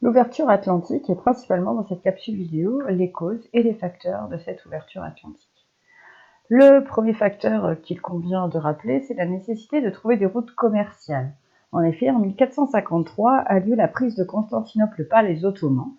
L'ouverture atlantique est principalement dans cette capsule vidéo les causes et les facteurs de cette ouverture atlantique. Le premier facteur qu'il convient de rappeler, c'est la nécessité de trouver des routes commerciales. En effet, en 1453 a lieu la prise de Constantinople par les Ottomans,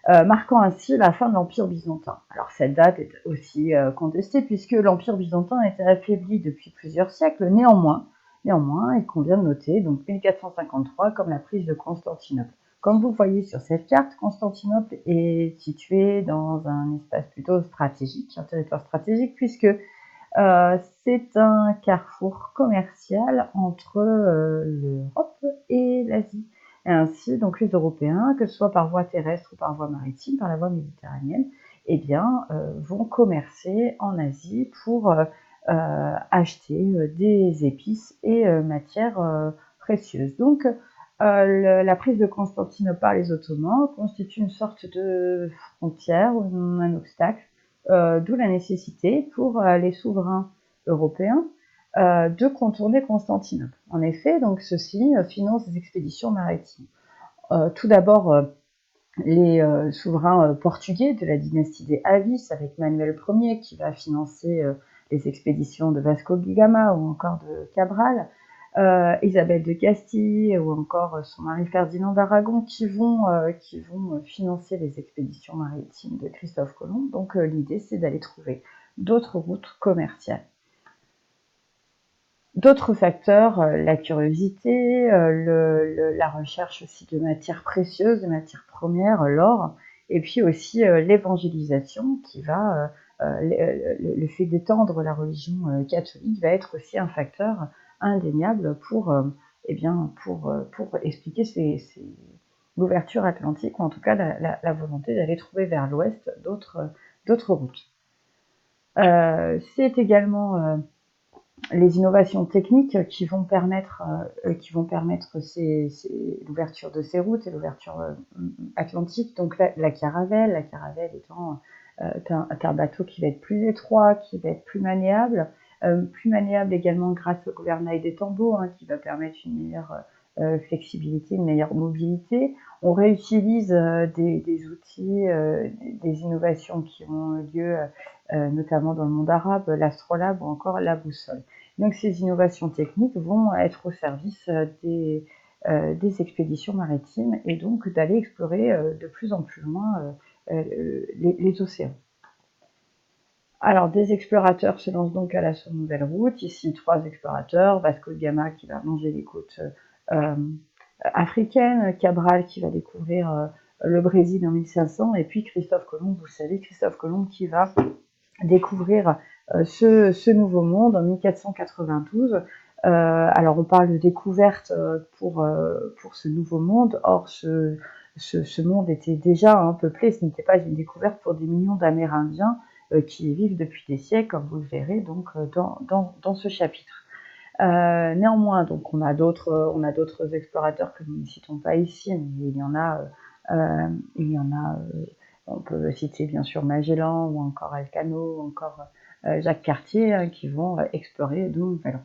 marquant ainsi la fin de l'Empire byzantin. Alors cette date est aussi contestée puisque l'Empire byzantin était affaibli depuis plusieurs siècles. Néanmoins, il convient de noter donc 1453 comme la prise de Constantinople. Comme vous voyez sur cette carte, Constantinople est située dans un espace plutôt stratégique, un territoire stratégique, puisque c'est un carrefour commercial entre l'Europe et l'Asie. Et ainsi, donc les Européens, que ce soit par voie terrestre ou par voie maritime, par la voie méditerranéenne, eh bien, vont commercer en Asie pour acheter des épices et matières précieuses. Donc, la prise de Constantinople par les Ottomans constitue une sorte de frontière, un obstacle, d'où la nécessité pour les souverains européens de contourner Constantinople. En effet, donc ceux-ci financent des expéditions maritimes. Tout d'abord, les souverains portugais de la dynastie des Avis, avec Manuel Ier qui va financer les expéditions de Vasco da Gama ou encore de Cabral, Isabelle de Castille ou encore son mari Ferdinand d'Aragon qui vont financer les expéditions maritimes de Christophe Colomb. Donc l'idée c'est d'aller trouver d'autres routes commerciales. D'autres facteurs, la curiosité, la recherche aussi de matières précieuses, de matières premières, l'or, et puis aussi l'évangélisation qui va, le fait d'étendre la religion catholique va être aussi un facteur indéniable pour, pour expliquer l'ouverture atlantique, ou en tout cas la volonté d'aller trouver vers l'ouest d'autres routes. C'est également les innovations techniques qui vont permettre l'ouverture de ces routes et l'ouverture atlantique. Donc la caravelle étant un bateau qui va être plus étroit, qui va être plus maniable également grâce au gouvernail des tambours, qui va permettre une meilleure flexibilité, une meilleure mobilité. On réutilise des outils, des innovations qui ont lieu notamment dans le monde arabe, l'astrolabe ou encore la boussole. Donc ces innovations techniques vont être au service des expéditions maritimes et donc d'aller explorer de plus en plus loin les océans. Alors des explorateurs se lancent donc à la nouvelle route. Ici 3 explorateurs, Vasco da Gama qui va longer les côtes africaines, Cabral qui va découvrir le Brésil en 1500 et puis Christophe Colomb, vous savez, Christophe Colomb qui va découvrir ce nouveau monde en 1492. Alors on parle de découverte pour ce nouveau monde, or ce monde était déjà peuplé, ce n'était pas une découverte pour des millions d'Amérindiens qui y vivent depuis des siècles, comme vous le verrez donc dans ce chapitre. Néanmoins, donc on a d'autres explorateurs que nous ne citons pas ici, mais il y en a, on peut citer bien sûr Magellan ou encore Elcano ou encore Jacques Cartier qui vont explorer de nouvelles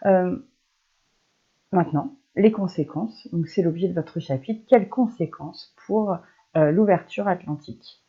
routes. Maintenant, les conséquences. Donc c'est l'objet de votre chapitre. Quelles conséquences pour l'ouverture atlantique ?